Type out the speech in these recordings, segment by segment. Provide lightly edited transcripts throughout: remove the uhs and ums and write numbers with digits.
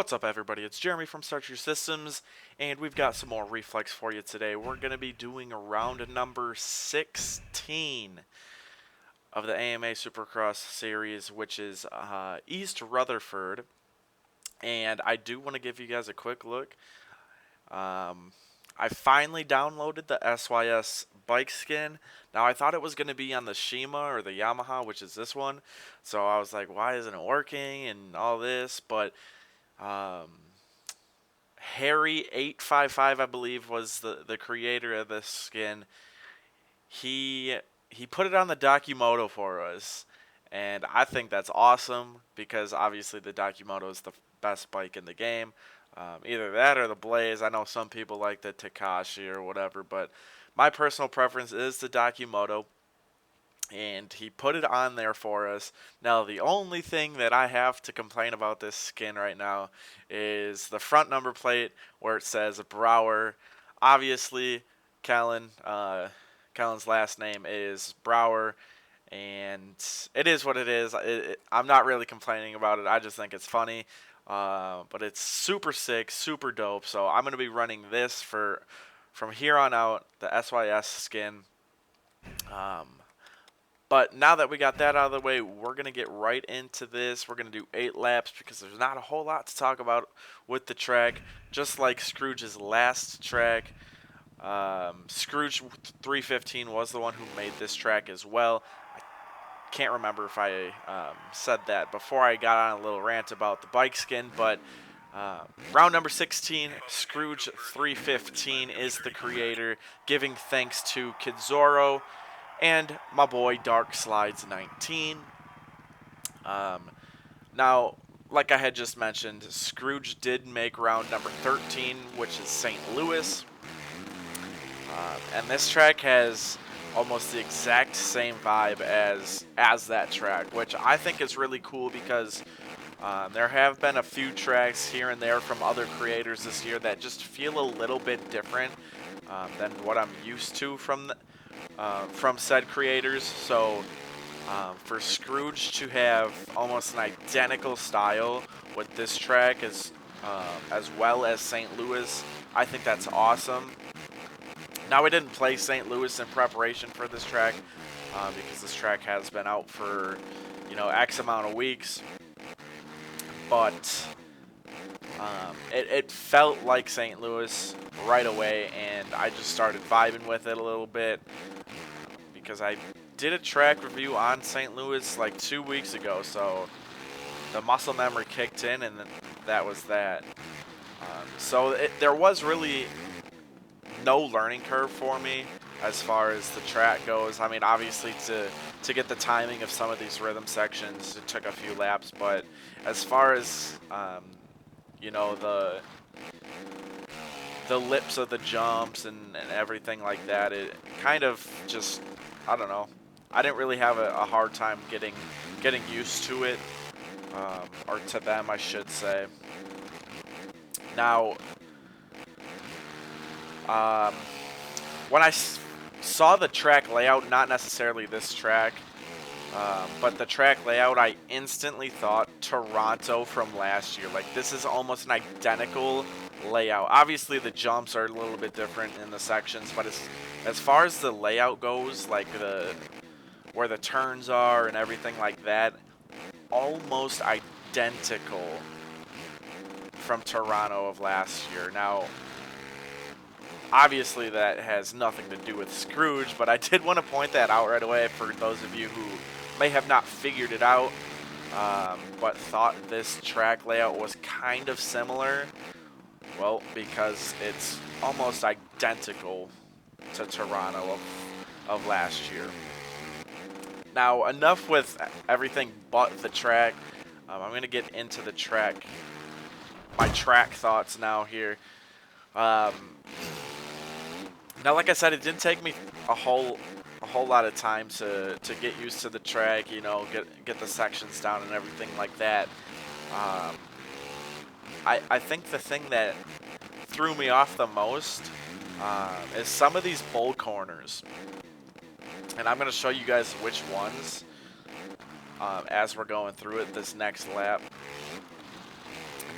What's up, everybody? It's Jeremy from Starter Systems, and we've got some more Reflex for you today. We're going to be doing round number 16 of the AMA Supercross series, which is East Rutherford. And I do want to give you guys a quick look. I finally downloaded the SYS bike skin. Now, I thought it was going to be on the Shima or the Yamaha, which is this one. So I was like, why isn't it working and all this? But Harry855, I believe, was the creator of this skin. He put it on the Documoto for us, and I think that's awesome because obviously the Documoto is the best bike in the game. Either that or the Blaze. I know some people like the Takashi or whatever, but my personal preference is the Documoto. And he put it on there for us. Now, the only thing that I have to complain about this skin right now is the front number plate where it says Brower. Obviously, Kellen's last name is Brower, and it is what it is. I'm not really complaining about it. I just think it's funny. But it's super sick, super dope. So I'm going to be running this from here on out, the SYS skin. But now that we got that out of the way, we're going to get right into this. We're going to do 8 laps because there's not a whole lot to talk about with the track. Just like Scrooge's last track, Scrooge 315 was the one who made this track as well. I can't remember if I said that before I got on a little rant about the bike skin, but round number 16, Scrooge 315 is the creator, giving thanks to Kidzoro and my boy Dark Slides 19. Now, like I had just mentioned, Scrooge did make round number 13, which is St. Louis. And this track has almost the exact same vibe as that track, which I think is really cool because there have been a few tracks here and there from other creators this year that just feel a little bit different than what I'm used to from said creators. So for Scrooge to have almost an identical style with this track as well as St. Louis, I think that's awesome. Now, we didn't play St. Louis in preparation for this track because this track has been out for, X amount of weeks. But it felt like St. Louis right away, and I just started vibing with it a little bit because I did a track review on St. Louis like 2 weeks ago, so the muscle memory kicked in, and that was that. So there was really no learning curve for me as far as the track goes. I mean, obviously to get the timing of some of these rhythm sections, it took a few laps, but as far as the lips of the jumps and everything like that, it kind of just, I don't know. I didn't really have a hard time getting used to it, or to them, I should say. Now, when I saw the track layout, not necessarily this track, but the track layout, I instantly thought Toronto from last year. Like, this is almost an identical layout. Obviously, the jumps are a little bit different in the sections, but as far as the layout goes, like where the turns are and everything like that, almost identical from Toronto of last year. Now, obviously, that has nothing to do with Scrooge, but I did want to point that out right away for those of you who may have not figured it out, but thought this track layout was kind of similar. Well, because it's almost identical to Toronto of last year. Now, enough with everything but the track. I'm going to get into the track, my track thoughts now here. Now, like I said, it didn't take me a whole lot of time to get used to the track, get the sections down and everything like that. I think the thing that threw me off the most is some of these bull corners. And I'm going to show you guys which ones as we're going through it this next lap.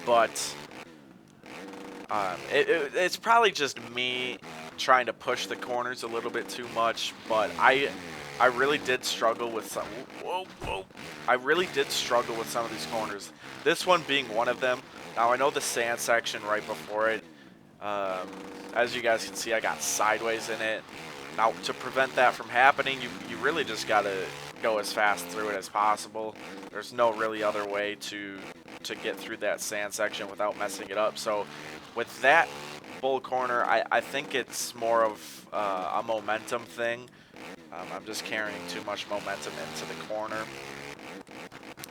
but it's probably just me trying to push the corners a little bit too much. But I really did struggle with some. Whoa, whoa! I really did struggle with some of these corners. This one being one of them. Now I know the sand section right before it. Um, as you guys can see, I got sideways in it. Now, to prevent that from happening, you really just gotta go as fast through it as possible. There's no really other way to get through that sand section without messing it up. So, with that bull corner, I think it's more of a momentum thing. I'm just carrying too much momentum into the corner.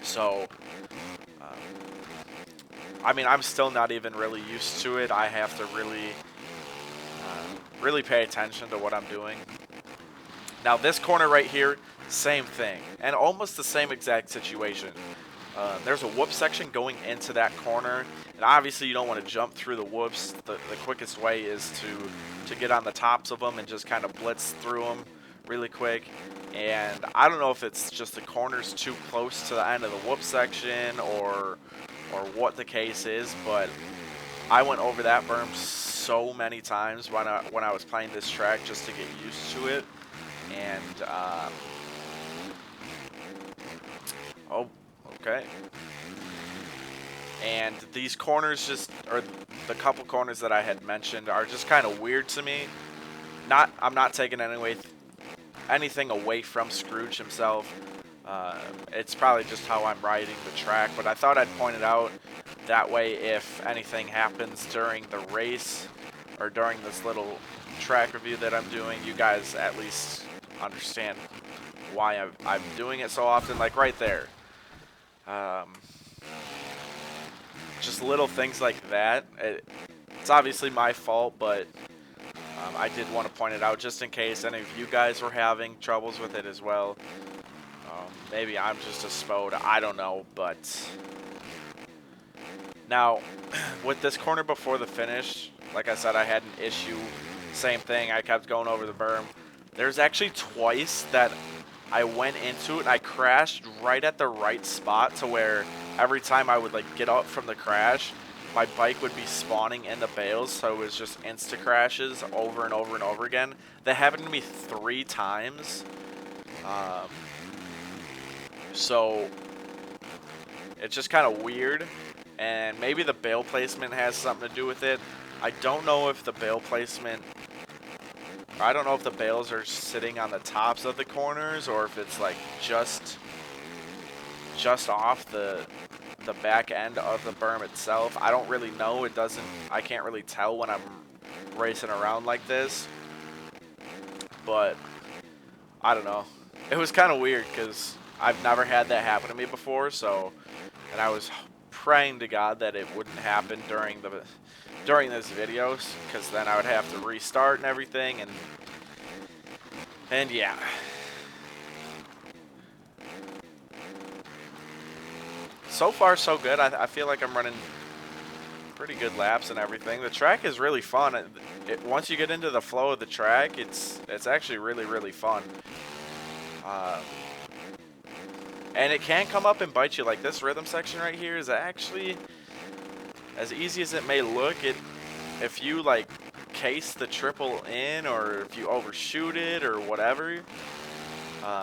So, I mean, I'm still not even really used to it. I have to really pay attention to what I'm doing. Now this corner right here, same thing, and almost the same exact situation. There's a whoop section going into that corner, and obviously you don't want to jump through the whoops. The quickest way is to get on the tops of them and just kind of blitz through them really quick. And I don't know if it's just the corner's too close to the end of the whoop section or what the case is, but I went over that berm so many times when I was playing this track just to get used to it. And oh, okay. And these corners or the couple corners that I had mentioned are just kind of weird to me. I'm not taking anything away from Scrooge himself. It's probably just how I'm riding the track, but I thought I'd point it out. That way, if anything happens during the race or during this little track review that I'm doing, you guys at least understand why I'm doing it so often. Like right there. Just little things like that. It's obviously my fault, but I did want to point it out just in case any of you guys were having troubles with it as well. Maybe I'm just a spode, I don't know, but now with this corner before the finish, like I said, I had an issue. Same thing, I kept going over the berm. There's actually twice that I went into it and I crashed right at the right spot to where every time I would like get up from the crash, my bike would be spawning in the bales, so it was just insta crashes over and over and over again. That happened to me 3 times. So it's just kind of weird, and maybe the bale placement has something to do with it. I don't know if the bale placement, I don't know if the bales are sitting on the tops of the corners or if it's like just off the back end of the berm itself. I don't really know. I can't really tell when I'm racing around like this, but I don't know. It was kind of weird because I've never had that happen to me before, and I was praying to God that it wouldn't happen during this video, because then I would have to restart and everything, and yeah. So far, so good. I feel like I'm running pretty good laps and everything. The track is really fun. Once you get into the flow of the track, it's actually really, really fun. And it can come up and bite you. Like this rhythm section right here is actually, as easy as it may look, if you like case the triple in or if you overshoot it or whatever,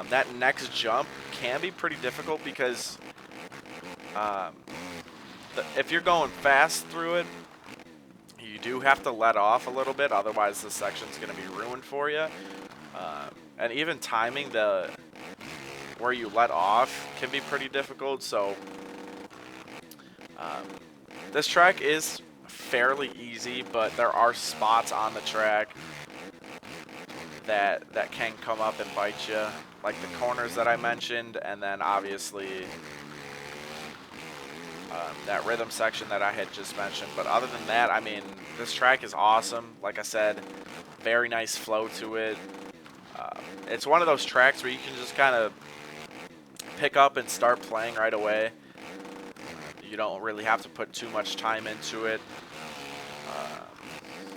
that next jump can be pretty difficult because if you're going fast through it, you do have to let off a little bit, otherwise the section's going to be ruined for you. And even timing where you let off can be pretty difficult. So this track is fairly easy, but there are spots on the track that can come up and bite you, like the corners that I mentioned, and then obviously that rhythm section that I had just mentioned. But other than that, I mean, this track is awesome. Like I said, very nice flow to it. It's one of those tracks where you can just kind of pick up and start playing right away. You don't really have to put too much time into it.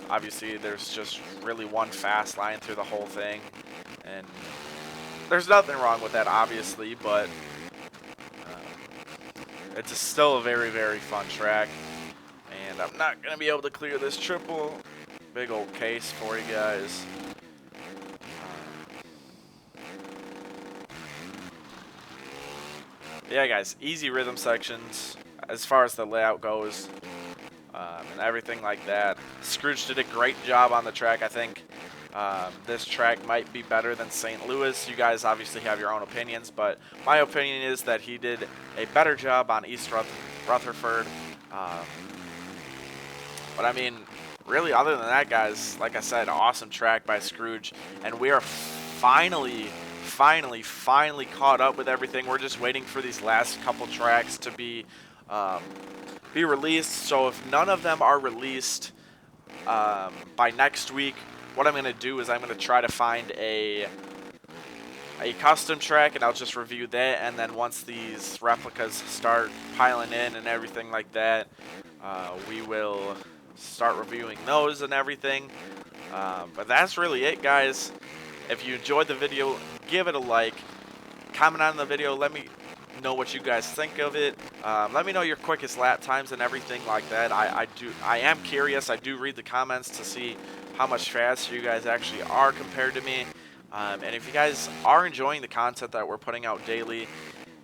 Obviously, there's just really one fast line through the whole thing, and there's nothing wrong with that, obviously, but it's still a very, very fun track. And I'm not going to be able to clear this triple. Big old case for you guys. Yeah, guys, easy rhythm sections as far as the layout goes, and everything like that. Scrooge did a great job on the track. I think this track might be better than St. Louis. You guys obviously have your own opinions, but my opinion is that he did a better job on East Rutherford. But I mean, really, other than that, guys, like I said, awesome track by Scrooge, and we are finally caught up with everything. We're just waiting for these last couple tracks to be released. So if none of them are released by next week, what I'm gonna do is I'm gonna try to find a custom track, and I'll just review that. And then once these replicas start piling in and everything like that, we will start reviewing those and everything. But that's really it, guys. If you enjoyed the video, give it a like, comment on the video, let me know what you guys think of it. Let me know your quickest lap times and everything like that. I am curious. I do read the comments to see how much faster you guys actually are compared to me. And if you guys are enjoying the content that we're putting out daily,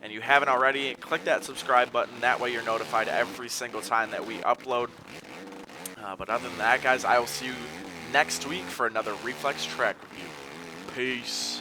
and you haven't already, click that subscribe button. That way you're notified every single time that we upload. But other than that, guys, I will see you next week for another Reflex track review. Peace.